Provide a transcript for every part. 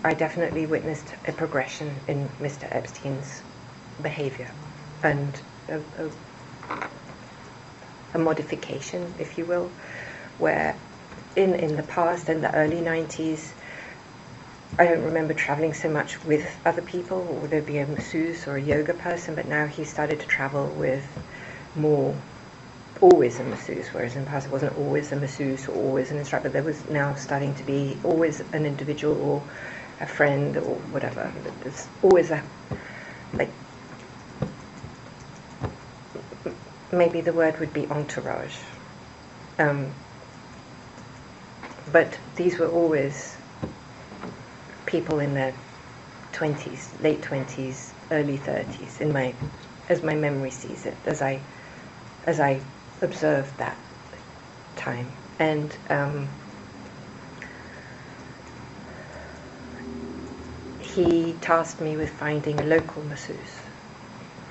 I definitely witnessed a progression in Mr. Epstein's behavior and a modification, if you will, where in the past, in the early 90s, I don't remember traveling so much with other people, or there'd be a masseuse or a yoga person, but now he started to travel with more, always a masseuse, whereas in the past it wasn't always a masseuse or always an instructor. There was now starting to be always an individual or a friend or whatever. There's always a, like, maybe the word would be entourage. But these were always people in their 20s, late 20s, early 30s, as my memory sees it, as I observed that time. And he tasked me with finding a local masseuse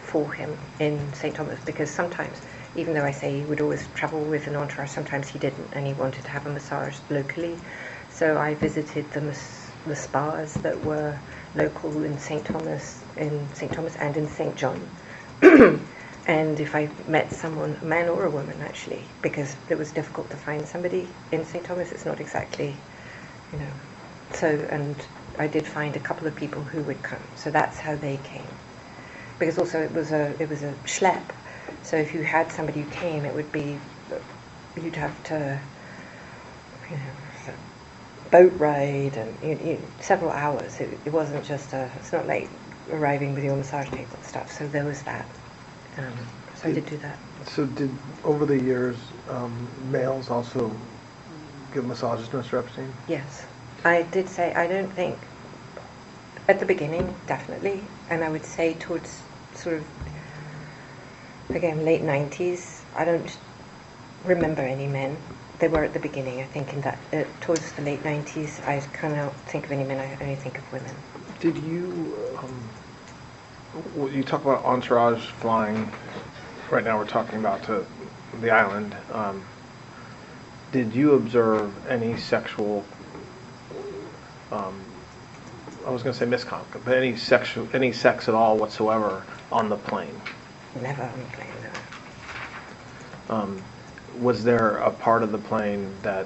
for him in St. Thomas, because sometimes, even though I say he would always travel with an entourage, sometimes he didn't, and he wanted to have a massage locally. So I visited the spas that were local in St. Thomas and in St. John. And if I met someone, a man or a woman actually, because it was difficult to find somebody in St. Thomas, it's not exactly, so, and I did find a couple of people who would come. So that's how they came. Because also it was a schlep. So if you had somebody who came, it would be, you'd have to, boat ride and several hours. It wasn't just it's not like arriving with your massage table and stuff. So there was that. So I did do that. So did, over the years, males also give massages to Mr. Epstein? Yes. I did say, I don't think, at the beginning, definitely, and I would say towards sort of, again, late 90s, I don't remember any men. They were at the beginning, I think, in that, towards the late 90s, I kind of don't think of any men, I only think of women. Did you, you talk about entourage flying, right now we're talking about to the island, did you observe any sexual, I was going to say misconduct, but any sex at all whatsoever on the plane? Never on the plane, no. Was there a part of the plane that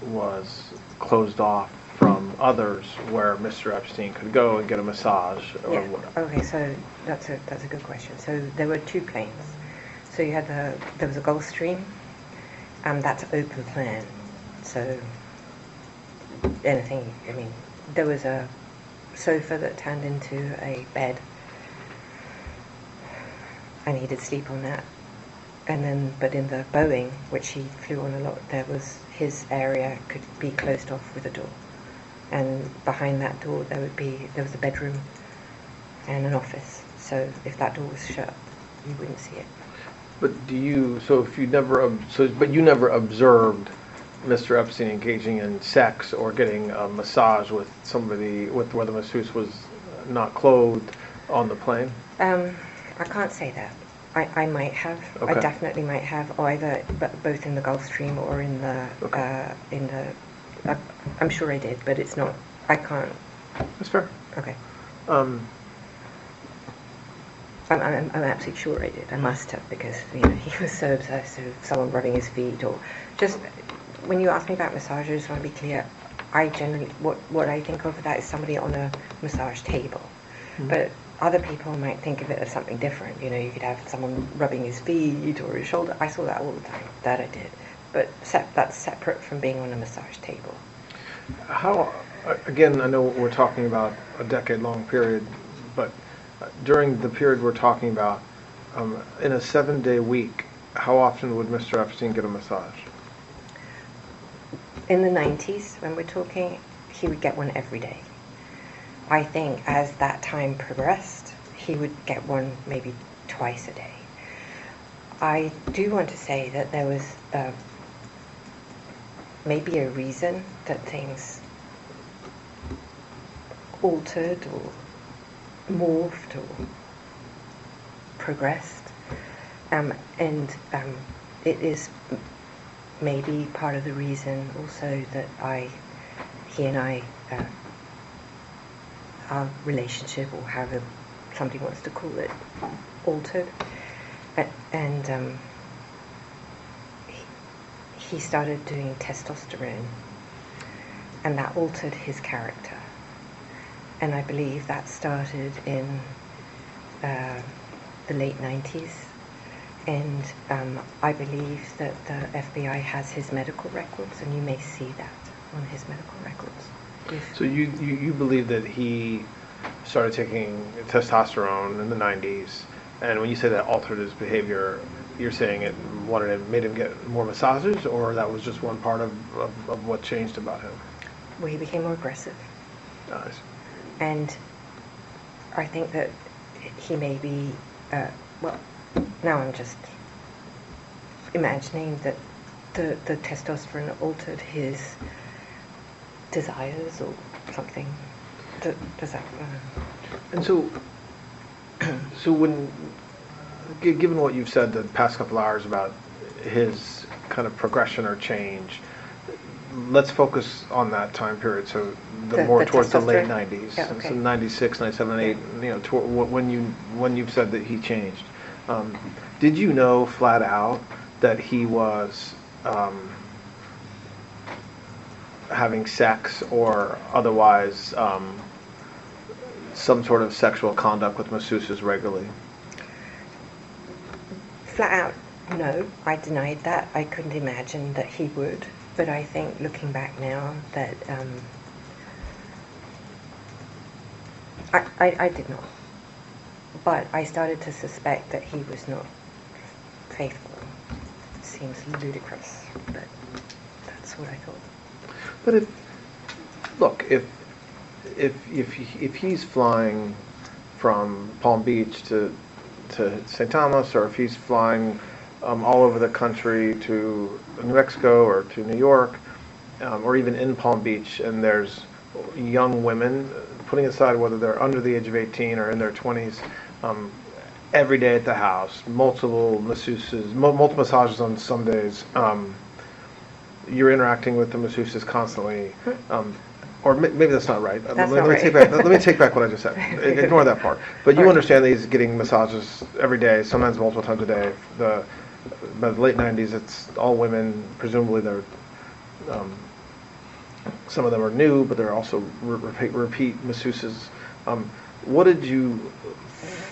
was closed off from others where Mr. Epstein could go and get a massage or whatever? Okay, so that's a good question. So there were two planes. So you had there was a Gulfstream, that's open plan. So anything, I mean, there was a sofa that turned into a bed. I needed sleep on that. And then, but in the Boeing, which he flew on a lot, there was, his area could be closed off with a door. And behind that door there was a bedroom and an office. So if that door was shut, you wouldn't see it. But but you never observed Mr. Epstein engaging in sex or getting a massage with somebody where the masseuse was not clothed on the plane? I can't say that. I might have. Okay. I definitely might have, either both in the Gulfstream or in the okay. I'm sure I did, but it's not. I can't. That's fair. Okay. I'm absolutely sure I did. I must have, because he was so obsessed with someone rubbing his feet, or just when you ask me about massage, I just want to be clear. I generally what I think of that is somebody on a massage table, but other people might think of it as something different. You could have someone rubbing his feet or his shoulder. I saw that all the time. That I did. But that's separate from being on a massage table. How, again, I know we're talking about a decade-long period, but during the period we're talking about, in a 7-day week, how often would Mr. Epstein get a massage? In the 90s, when we're talking, he would get one every day. I think as that time progressed, he would get one maybe twice a day. I do want to say that there was maybe a reason that things altered or morphed or progressed, and it is maybe part of the reason also that he and I our relationship, or however somebody wants to call it, altered. And he started doing testosterone, and that altered his character. And I believe that started in the late 90s. And I believe that the FBI has his medical records, and you may see that on his medical records. So you believe that he started taking testosterone in the 90s, and when you say that altered his behavior, you're saying it made him get more massages, or that was just one part of what changed about him? Well, he became more aggressive. Nice. And I think that he may be, well, now I'm just imagining that the testosterone altered his desires or something. Does that... And so when, given what you've said the past couple hours about his kind of progression or change, let's focus on that time period. So more towards the late 90s, yeah, okay. So 96, 97, 98. You know, when you've said that he changed, did you know flat out that he was having sex or otherwise some sort of sexual conduct with masseuses regularly? Flat out, no. I denied that. I couldn't imagine that he would. But I think, looking back now, that I did not. But I started to suspect that he was not faithful. It seems ludicrous, but that's what I thought. But if he's flying from Palm Beach to St. Thomas, or if he's flying all over the country to New Mexico or to New York, or even in Palm Beach, and there's young women, putting aside whether they're under the age of 18 or in their 20s, every day at the house, multiple massages on some days, you're interacting with the masseuses constantly, or maybe that's not right. That's not right. Let me take back what I just said. Ignore that part. But you understand that he's getting massages every day, sometimes multiple times a day. By the late 90s, it's all women. Presumably, they're some of them are new, but they're also repeat masseuses. What did you?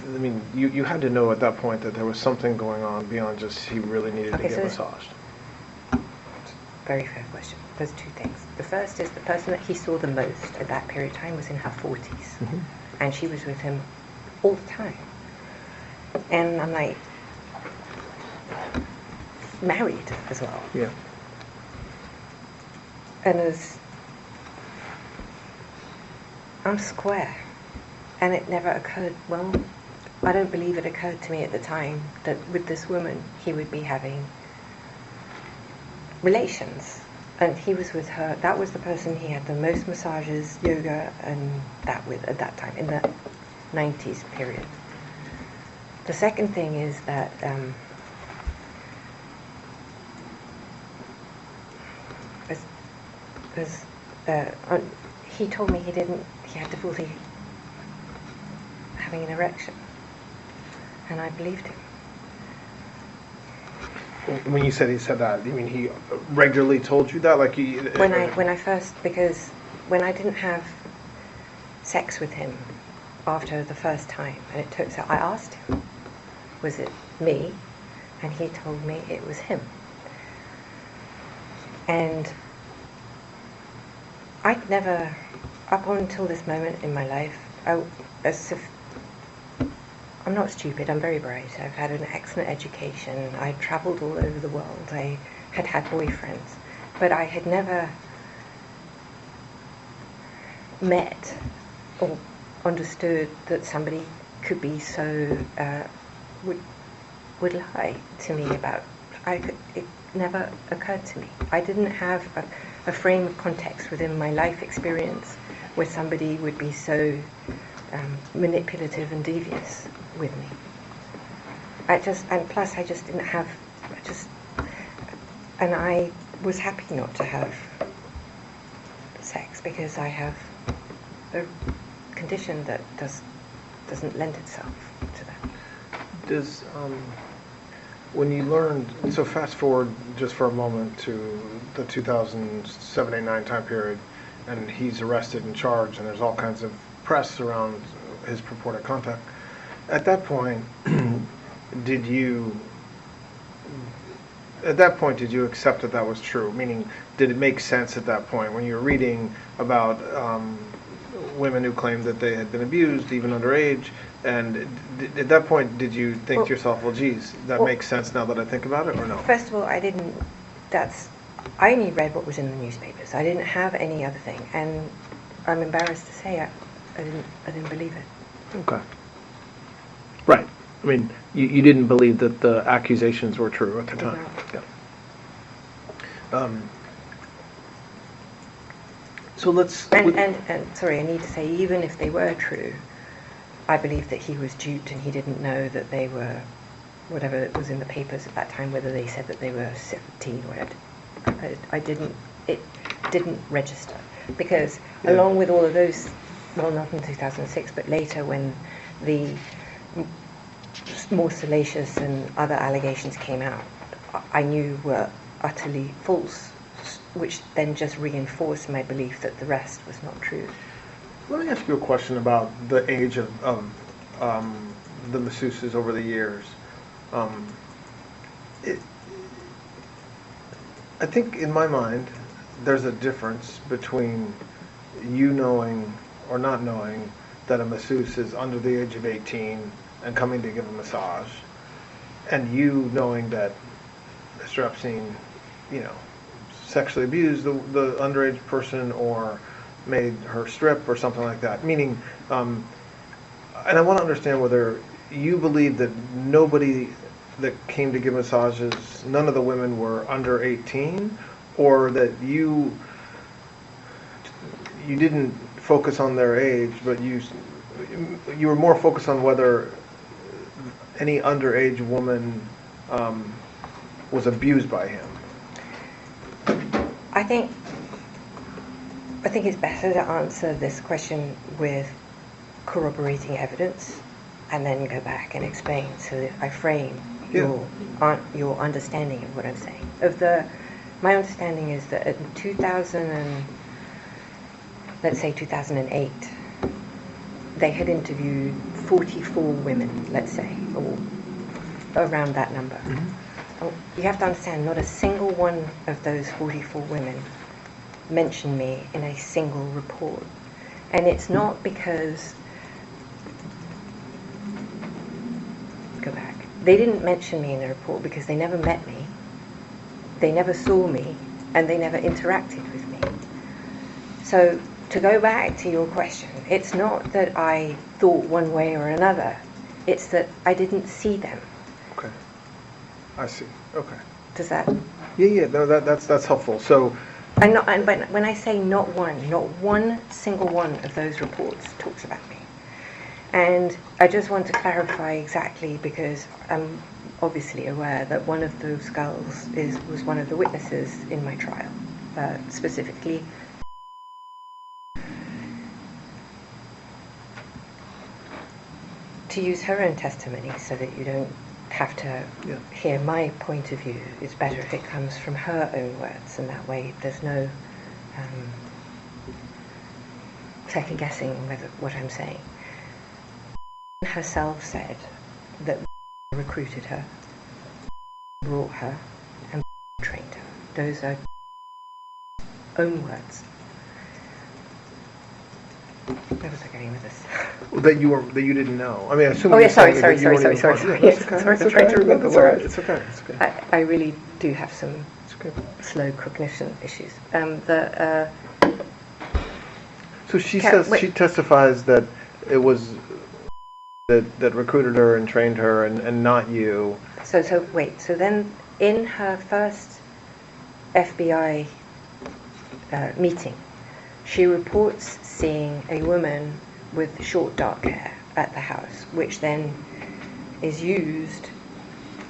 I mean, you had to know at that point that there was something going on beyond just he really needed to get massaged. Very fair question. There's two things. The first is the person that he saw the most at that period of time was in her 40s. Mm-hmm. And she was with him all the time. And I'm like, married as well. Yeah. And I'm square. And it never occurred, well, I don't believe it occurred to me at the time that with this woman he would be having relations. And he was with her. That was the person he had the most massages, yoga, and that with at that time, in the 90s period. The second thing is that he told me he had difficulty having an erection. And I believed him. When you said he said that, you mean he regularly told you that? Like when I first, because when I didn't have sex with him after the first time, and it took, so I asked him, was it me? And he told me it was him. And I'd never, up until this moment in my life, I'm not stupid, I'm very bright. I've had an excellent education. I travelled all over the world. I had had boyfriends. But I had never met or understood that somebody could be so, would lie to me about, it never occurred to me. I didn't have a frame of context within my life experience where somebody would be so manipulative and devious with me. And plus I just didn't have, and I was happy not to have sex because I have a condition that doesn't lend itself to that. Does when you learned, so fast forward just for a moment to the 2007-8-9 time period, and he's arrested and charged, and there's all kinds of press around his purported contact. At that point, did you accept that was true? Meaning, did it make sense at that point when you were reading about women who claimed that they had been abused, even underage? And at that point, did you think to yourself, well, geez, that makes sense now that I think about it, or no? First of all, I only read what was in the newspapers. I didn't have any other thing, and I'm embarrassed to say I didn't believe it. Okay. Right. I mean, you didn't believe that the accusations were true at the time. Yeah. So let's... And sorry, I need to say, even if they were true, I believe that he was duped and he didn't know that they were, whatever was in the papers at that time, whether they said that they were 17 or whatever. It didn't register. Because along with all of those, well, not in 2006, but later when the more salacious and other allegations came out, I knew were utterly false, which then just reinforced my belief that the rest was not true. Let me ask you a question about the age of the Masseuses over the years. I think in my mind, there's a difference between you knowing or not knowing that a masseuse is under the age of 18 and coming to give a massage, and you knowing that Mr. Epstein, sexually abused the underage person or made her strip or something like that. Meaning, and I want to understand whether you believe that nobody that came to give massages, none of the women were under 18, or that you didn't focus on their age, but you were more focused on whether any underage woman was abused by him. I think it's better to answer this question with corroborating evidence and then go back and explain so that I frame your understanding of what I'm saying. My understanding is that in 2008, they had interviewed 44 women, let's say, or around that number. Mm-hmm. You have to understand, not a single one of those 44 women mentioned me in a single report. And it's not because... Go back. They didn't mention me in the report because they never met me, they never saw me, and they never interacted with me. So, to go back to your question, it's not that I thought one way or another, it's that I didn't see them. Okay. I see. Okay. Does that... Yeah, no, that's helpful. So... But when I say not one single one of those reports talks about me. And I just want to clarify exactly, because I'm obviously aware that one of those girls was one of the witnesses in my trial, specifically. To use her own testimony so that you don't have to hear my point of view, it's better if it comes from her own words, and that way there's no second guessing whether what I'm saying. Herself said that recruited her, brought her, and trained her. Those are own words. Where was I going with this? That you didn't know. I mean, I assume. Oh yeah, sorry. Sorry, I'm trying to remember the words. It's okay. I really do have some slow cognition issues. So she testifies that it was that recruited her and trained her, and not you. So then in her first FBI meeting, she reports seeing a woman with short dark hair at the house, which then is used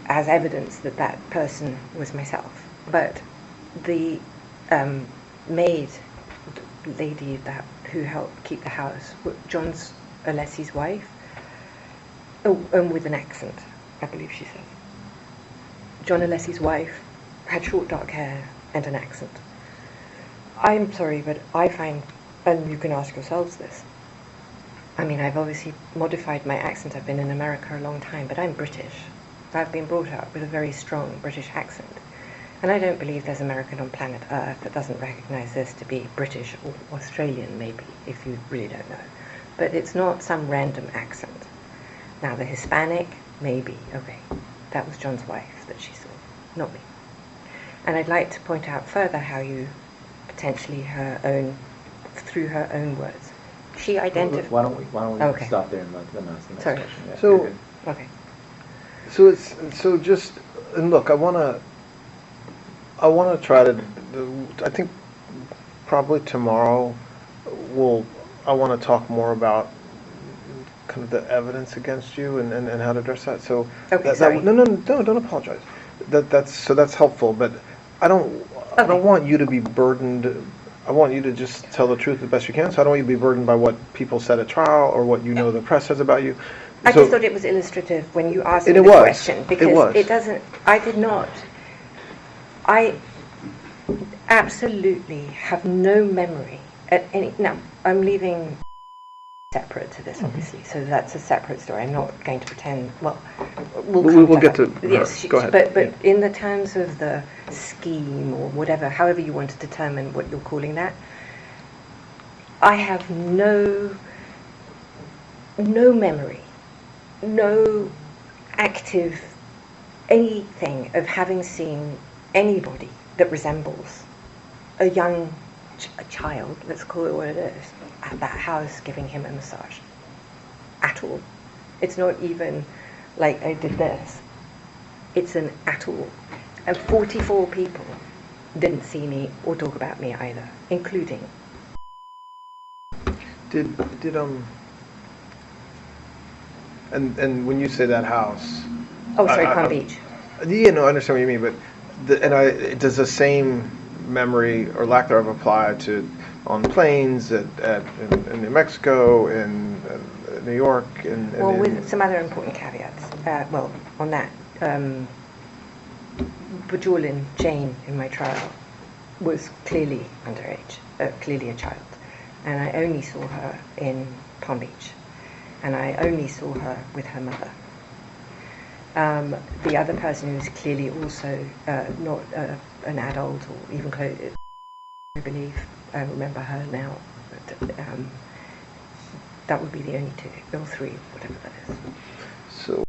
as evidence that that person was myself. But the maid lady who helped keep the house, John's Alessi's wife, with an accent, I believe she said. John Alessi's wife had short dark hair and an accent. I'm sorry, but I find, and you can ask yourselves this, I mean, I've obviously modified my accent. I've been in America a long time, but I'm British. I've been brought up with a very strong British accent. And I don't believe there's American on planet Earth that doesn't recognize this to be British or Australian, maybe, if you really don't know. But it's not some random accent. Now, the Hispanic, maybe, okay. That was John's wife that she saw, not me. And I'd like to point out further how you potentially through her own words, she identified. Why don't we okay. stop there and let them ask the next Sorry. question? Yeah, So, okay. And look, I want to try to. I think probably tomorrow I want to talk more about kind of the evidence against you and how to address that. So okay, sorry. No, don't apologize. That's helpful, but I don't want you to be burdened. I want you to just tell the truth the best you can. So I don't want you to be burdened by what people said at trial or what you know the press says about you. I just thought it was illustrative when you asked me the question, because it doesn't. I did not. I absolutely have no memory at any. Now I'm leaving separate to this, obviously, so that's a separate story. I'm not going to pretend. Well, we'll get to. Yes, go ahead. But in the terms of the scheme or whatever, however you want to determine what you're calling that, I have no memory, no active anything of having seen anybody that resembles a child, let's call it what it is, at that house giving him a massage. At all. It's not even like I did this. It's an at all. And 44 people didn't see me or talk about me either, including. Did and when you say that house. Oh, sorry, Palm Beach. Yeah, no, I understand what you mean, but does the same memory or lack thereof apply to on planes in New Mexico, in New York, with some other important caveats. On that, Bajorlin Jane in my trial was clearly underage, clearly a child, and I only saw her in Palm Beach, and I only saw her with her mother. The other person who was clearly also not an adult or even close, I believe, I remember her now, but that would be the only two, or three, whatever that is.